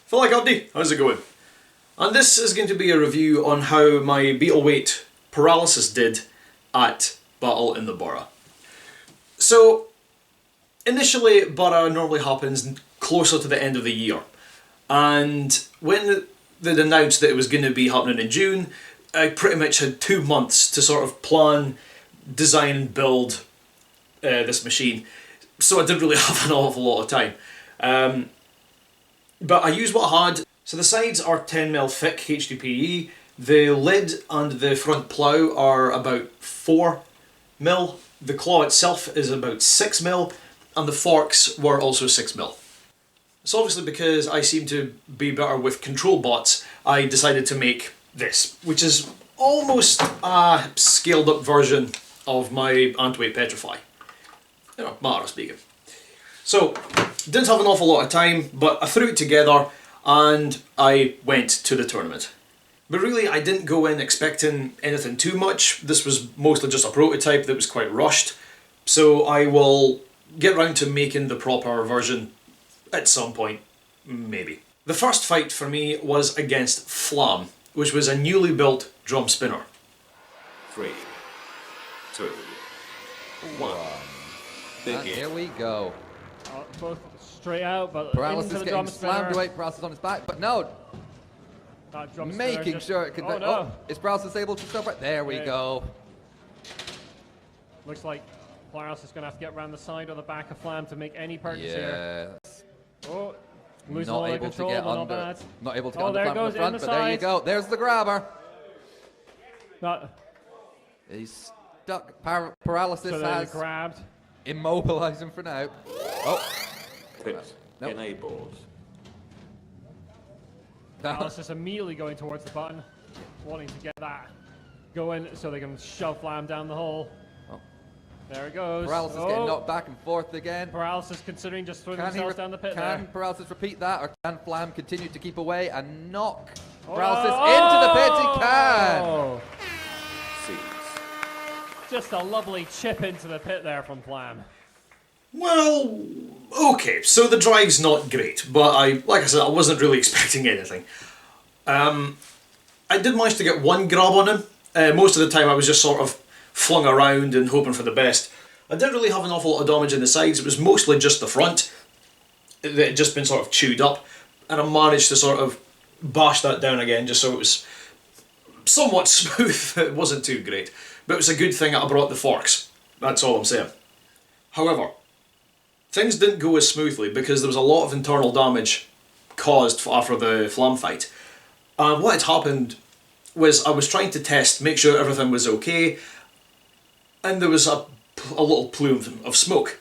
Flick Update, how's it going? And this is going to be a review on how my Beetleweight Paralysis did at Battle in the Burgh. So, initially Burgh normally happens closer to the end of the year, and when they'd announced that it was going to be happening in June, I pretty much had 2 months to sort of plan, design and build this machine, so I didn't really have an awful lot of time. But I used what I had. So the sides are 10mm thick HDPE, the lid and the front plough are about 4mm, the claw itself is about 6mm, and the forks were also 6mm. So obviously because I seem to be better with control bots, I decided to make this, which is almost a scaled up version of my Antweight Petrify. You know, matter of speaking. So, didn't have an awful lot of time, but I threw it together and I went to the tournament. But really, I didn't go in expecting anything too much. This was mostly just a prototype that was quite rushed, so I will get round to making the proper version at some point, maybe. The first fight for me was against Flam, which was a newly built drum spinner. 3, 2, 1. And here we go. Both straight out, but Paralysis into the getting drum spinner. slammed away, Paralysis on his back, but no! That drum spinner Making just, sure it can... Oh, no. Is Paralysis able to stop it? There we go. Looks like Paralysis is going to have to get around the side or the back of Flam to make any purchase here. Yes. Oh, losing Not all the able to control, get but not under. bad. Not able to get Oh, under there Flam from goes the in front, the but there you side. go. There's the grabber. Not, He's stuck. Paralysis so has grabbed. immobilized him for now. Oh. Pit Nope. enabled. Paralysis immediately going towards the button, wanting to get that going so they can shove Flam down the hole. Oh. There it goes. Paralysis getting knocked back and forth again. Paralysis considering just throwing Can themselves down the pit there. Can Paralysis repeat that, or can Flam continue to keep away and knock Oh, Paralysis oh! into the pit? He can! Oh. Seize. Just a lovely chip into the pit there from Flam. Well, okay, so the drive's not great, but like I said, I wasn't really expecting anything. I did manage to get one grab on him. Most of the time I was just sort of flung around and hoping for the best. I didn't really have an awful lot of damage in the sides, it was mostly just the front that had just been sort of chewed up, and I managed to sort of bash that down again just so it was somewhat smooth. It wasn't too great, but it was a good thing that I brought the forks, that's all I'm saying. However, things didn't go as smoothly because there was a lot of internal damage caused after the Flam fight. And what had happened was I was trying to test, make sure everything was okay, and there was a little plume of smoke.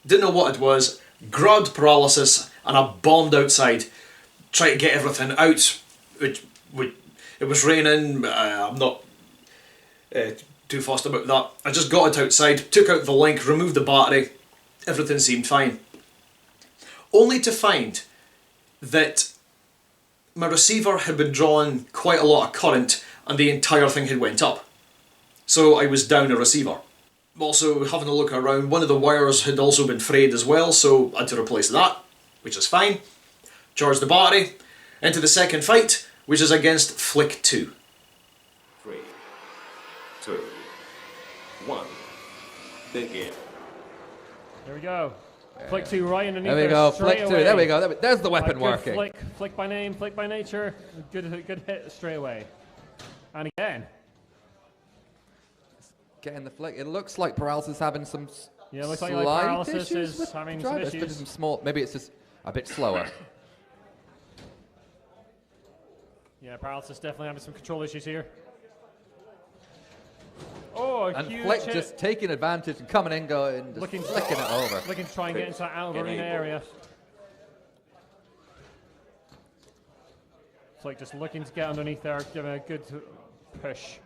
Didn't know what it was, grabbed Paralysis, and I bombed outside, tried to get everything out. It was raining, I'm not too fussed about that. I just got it outside, took out the link, removed the battery, everything seemed fine. Only to find that my receiver had been drawing quite a lot of current and the entire thing had went up. So I was down a receiver. Also, having a look around, one of the wires had also been frayed as well, so I had to replace that, which is fine. Charged the battery, into the second fight, which is against Flick 2. 3, 2, 1. Begin. There we go. Flick 2 right underneath There we go, straight Flick 2, away. there we go, there's the weapon Good working. Flick by name, Flick by nature. Good hit straight away. And again. Getting the flick. It looks like Paralysis having some Yeah, looks like slight Paralysis issues is with having the some drive. It's issues. been small. Maybe it's just a bit slower. Yeah, Paralysis definitely having some control issues here. Oh, a And huge Flick hit. just taking advantage and coming in, going, just flicking it over. Looking to try and get into that out of arena area. Flick just looking to get underneath there, give it a good push.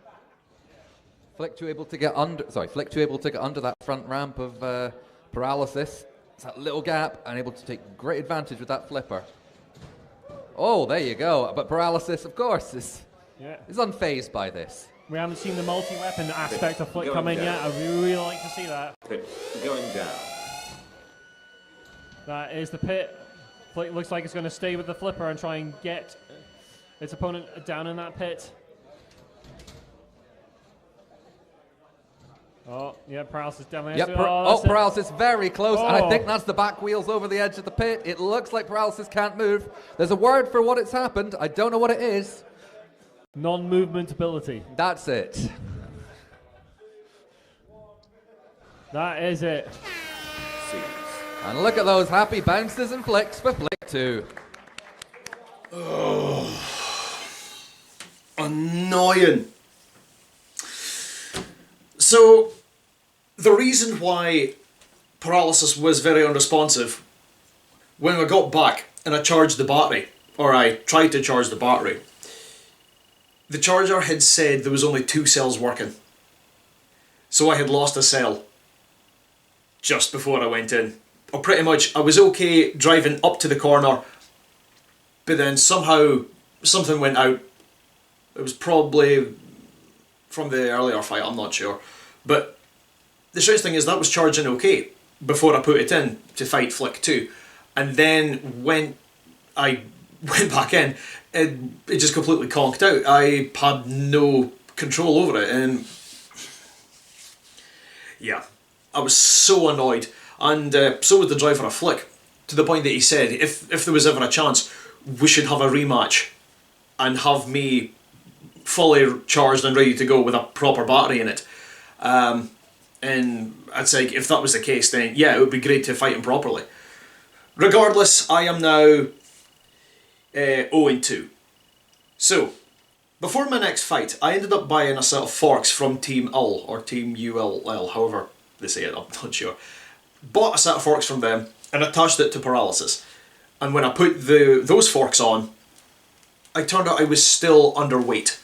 Flick 2 able to get under. Sorry, Flick 2 able to get under that front ramp of Paralysis. It's that little gap, and able to take great advantage with that flipper. Oh, there you go. But Paralysis, of course, is unfazed by this. We haven't seen the multi-weapon aspect of Flick come in yet. I really like to see that. Pit going down. That is the pit Flick looks like it's going to stay with the flipper and try and get its opponent down in that pit. Oh, yeah, Paralysis definitely. Yep, Paralysis very close, and I think that's the back wheels over the edge of the pit. It looks like Paralysis can't move. There's a word for what it's happened. I don't know what it is. Non-movement ability. That's it. That is it. And look at those happy bounces and flicks for Flick 2. Oh, annoying. So, the reason why Paralysis was very unresponsive, when I got back and I charged the battery, or I tried to charge the battery, the charger had said there was only 2 cells working. So I had lost a cell just before I went in. Or pretty much, I was okay driving up to the corner, but then somehow something went out. It was probably from the earlier fight, I'm not sure. But the strange thing is that was charging okay before I put it in to fight Flick 2. And then when I went back in, it just completely conked out. I had no control over it, and yeah, I was so annoyed. And so was the driver of Flick, to the point that he said, if there was ever a chance, we should have a rematch and have me fully charged and ready to go with a proper battery in it. And I'd say if that was the case, then yeah, it would be great to fight him properly. Regardless, I am now 0-2. So, before my next fight, I ended up buying a set of forks from Team ULL, or Team ULL, however they say it, I'm not sure. Bought a set of forks from them and attached it to Paralysis. And when I put those forks on, I turned out I was still underweight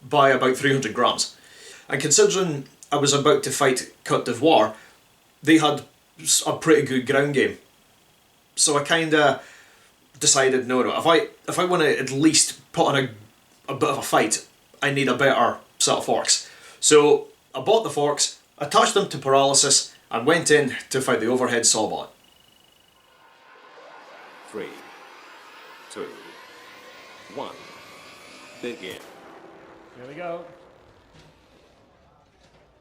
by about 300 grams. And considering I was about to fight Côte d'Ivoire, they had a pretty good ground game. So I kind of decided, no, if I want to at least put on a bit of a fight, I need a better set of forks. So I bought the forks, attached them to Paralysis, and went in to fight the overhead sawbot. 3, 2, 1, begin. Here we go.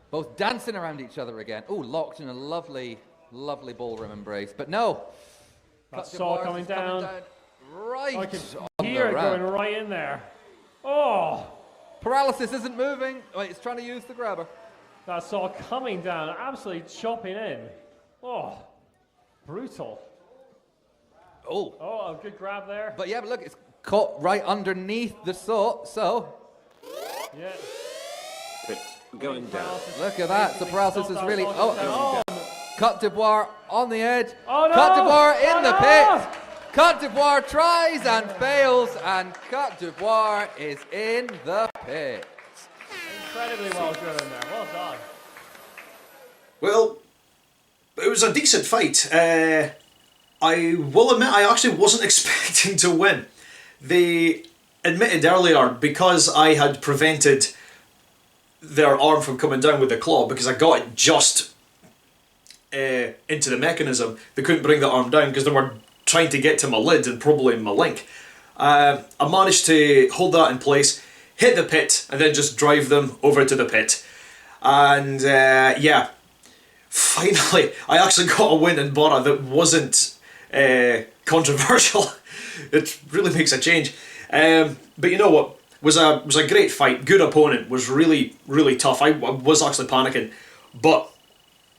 Both dancing around each other again. Oh, locked in a lovely, lovely ballroom embrace. But no. That saw coming down. Right I can on hear the it ramp. going right in there. Oh! Paralysis isn't moving. Wait, it's trying to use the grabber. That saw coming down, absolutely chopping in. Oh, brutal. Oh. Oh, a good grab there. But yeah, but look, it's caught right underneath the saw, so. Yeah. Pit going down. Look at that. So Paralysis is really. Oh, Côte d'Ivoire on the edge. Oh, no! Côte d'Ivoire in Oh, the no! pit. Côte d'Ivoire tries and fails, and Côte d'Ivoire is in the pit. Incredibly well driven there. Well done. Well, it was a decent fight. I will admit I actually wasn't expecting to win. They admitted earlier, because I had prevented their arm from coming down with the claw, because I got it just into the mechanism, they couldn't bring the arm down because they were trying to get to my lid and probably my link. I managed to hold that in place, hit the pit, and then just drive them over to the pit. And yeah, finally, I actually got a win in Burgh that wasn't controversial. It really makes a change. But you know what? Was a great fight. Good opponent. Was really, really tough. I was actually panicking. But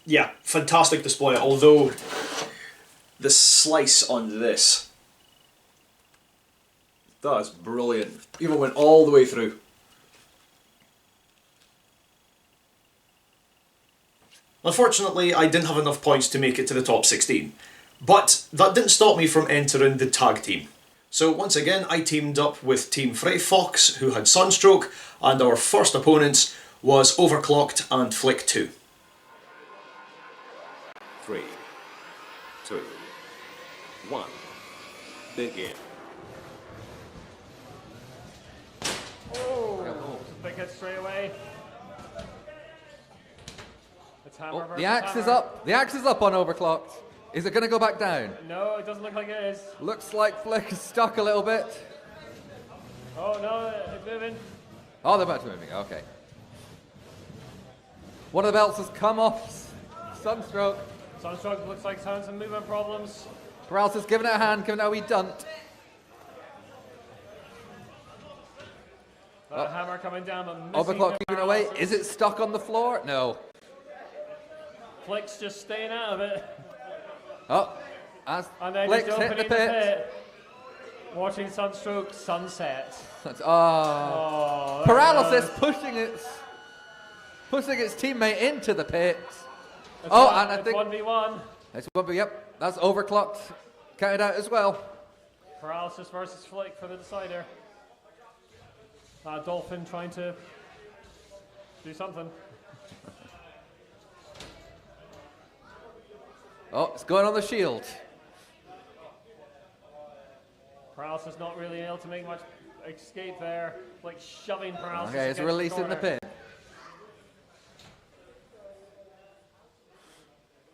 yeah, fantastic display. Although the slice on this, that's brilliant. Even went all the way through. Unfortunately, I didn't have enough points to make it to the top 16, but that didn't stop me from entering the tag team. So once again, I teamed up with Team Frey Fox, who had Sunstroke, and our first opponents was Overclocked and Flick 2. 3, 2, 1, begin. Oh, big hit straight away. Let's hammer Oh, the axe is up. The axe is up on Overclocked. Is it going to go back down? No, it doesn't look like it is. Looks like Flick is stuck a little bit. Oh no, it's moving. Oh, they're about to moving. Okay. One of the belts has come off. Sunstroke. Sunstroke looks like he's having some movement problems. Paralysis giving it a hand, giving it a wee dunt. That hammer coming down, but missing Overclock the keeping away. Paralysis. Is it stuck on the floor? No. Flick's just staying out of it. Oh, as And then Flick's just hit the opening pit. Watching Sunstroke sunset. That's, Oh, there it Paralysis goes. pushing its teammate into the pit. It's Oh, one- and I it's think 1v1. it's one, but yep, that's overclocked. Counted out as well. Paralysis versus Flick for the decider. Dolphin trying to do something. Oh, it's going on the shield. Paralysis not really able to make much escape there. Like shoving Paralysis. Okay, it's against releasing the corner. pin.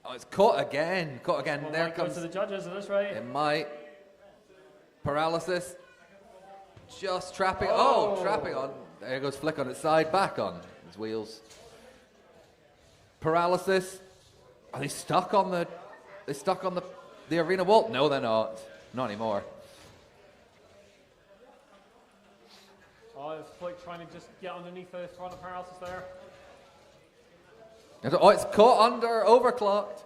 Oh, it's caught again. Caught again. Well, There might go comes. to the judges, is this right? It might. Paralysis. Just trapping. Oh, trapping on. There goes Flick on its side. Back on his wheels. Paralysis. Are they stuck on the? They stuck on the arena wall? No, they're not. Not anymore. Oh, it's Flick trying to just get underneath the front of Paralysis there. Oh, it's caught under overclocked.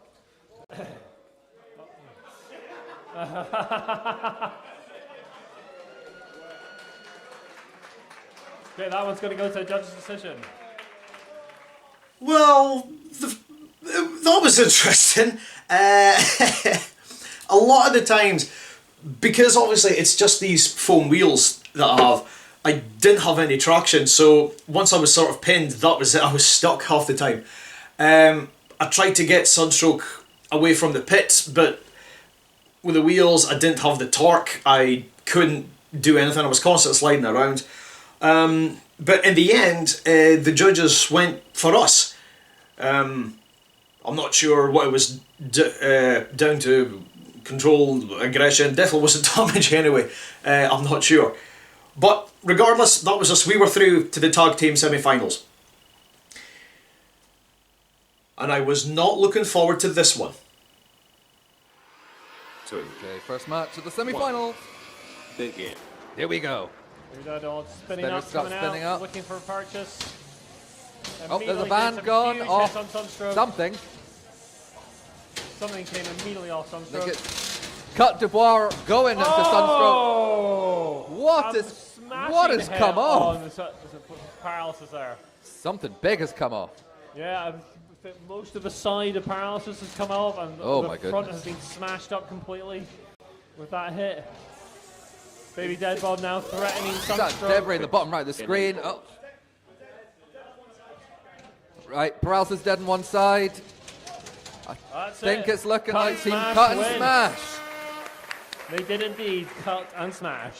Okay, that one's going to go to a judge's decision. Well, that was interesting. A lot of the times, because obviously it's just these foam wheels that I have, I didn't have any traction, so once I was sort of pinned, that was it. I was stuck half the time. I tried to get Sunstroke away from the pits, but with the wheels, I didn't have the torque. I couldn't do anything. I was constantly sliding around. But in the end, the judges went for us. I'm not sure what it was down to. Control, aggression, definitely wasn't damage anyway. I'm not sure. But regardless, that was us. We were through to the tag team semi-finals. And I was not looking forward to this one. 2. Okay, first match of the semi-finals. Begin. Here we go. Here's that all spinning Spinner up, start coming spinning out, up. looking for a purchase. Oh, there's a Immediately band gets gone huge off hits on Sunstroke. something. Something came immediately off Look Sunstroke. at Cut Dubois going into Sunstroke. Oh! What And is- smashing what has hit come off? on the Paralysis there. Something big has come off. Yeah, most of the side of Paralysis has come off, and Oh the my front goodness. has been smashed up completely with that hit. Baby Deadbod now threatening That Sunstroke. debris in the bottom right of the screen. Oh. Right, Paralysis dead on one side. That's Think it. it's looking Cut like and Team smash Cut and win. Smash. They did indeed cut and smash.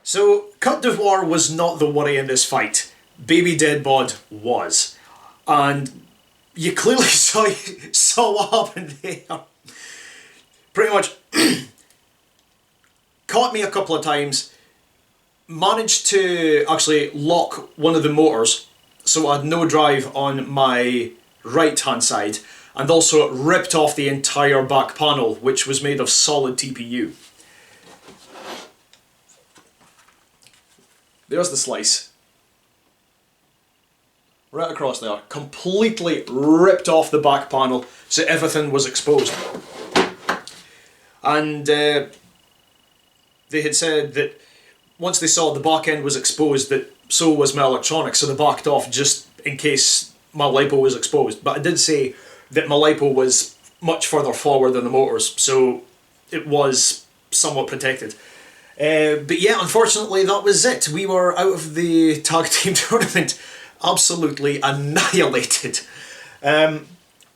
So, Cut d'Ivoire was not the worry in this fight. Baby Deadbod was. And you clearly saw what happened there. Pretty much caught me a couple of times, managed to actually lock one of the motors so I had no drive on my right hand side, and also ripped off the entire back panel, which was made of solid TPU. There's the slice. Right across there. Completely ripped off the back panel, so everything was exposed. And they had said that once they saw the back end was exposed, that so was my electronics, so they backed off just in case my LiPo was exposed. But I did say that my LiPo was much further forward than the motors, so it was somewhat protected. But yeah, unfortunately that was it. We were out of the tag team tournament, absolutely annihilated.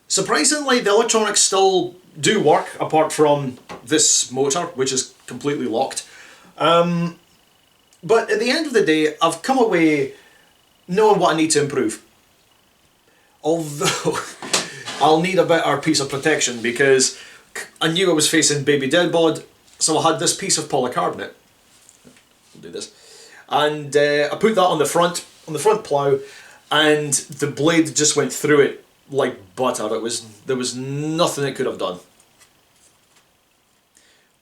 Surprisingly, the electronics still do work, apart from this motor, which is completely locked. But at the end of the day, I've come away knowing what I need to improve. Although, I'll need a better piece of protection because I knew I was facing baby deadbod, so I had this piece of polycarbonate. I'll do this. And I put that on the front plough, and the blade just went through it like butter. There was nothing it could have done.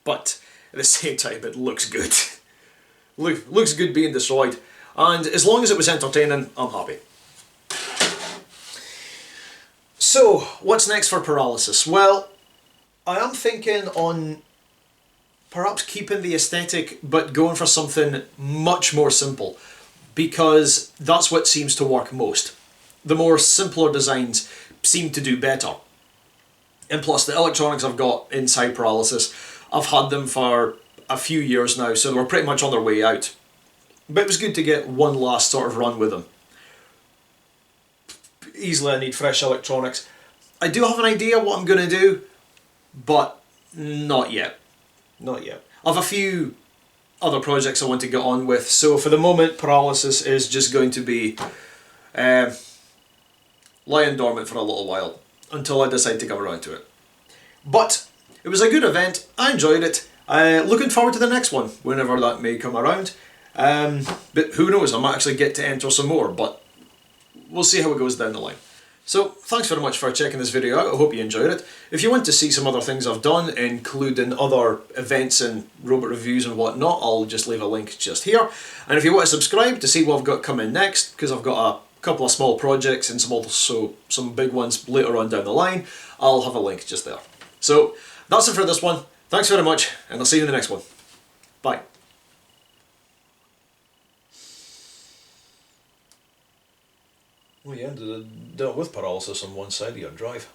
But at the same time, it looks good. Looks good being destroyed, and as long as it was entertaining, I'm happy. So, what's next for Paralysis? Well, I am thinking on perhaps keeping the aesthetic, but going for something much more simple, because that's what seems to work most. The more simpler designs seem to do better. And plus, the electronics I've got inside Paralysis, I've had them for a few years now, so they were pretty much on their way out. But it was good to get one last sort of run with them. Easily I need fresh electronics. I do have an idea what I'm going to do, but not yet. Not yet. I have a few other projects I want to get on with, so for the moment Paralysis is just going to be lying dormant for a little while until I decide to come around to it. But it was a good event, I enjoyed it. Looking forward to the next one, whenever that may come around. But who knows, I might actually get to enter some more, but we'll see how it goes down the line. So, thanks very much for checking this video out, I hope you enjoyed it. If you want to see some other things I've done, including other events and robot reviews and whatnot, I'll just leave a link just here. And if you want to subscribe to see what I've got coming next, because I've got a couple of small projects and some big ones later on down the line, I'll have a link just there. So, that's it for this one. Thanks very much, and I'll see you in the next one. Bye. Well, you ended it with Paralysis on one side of your drive.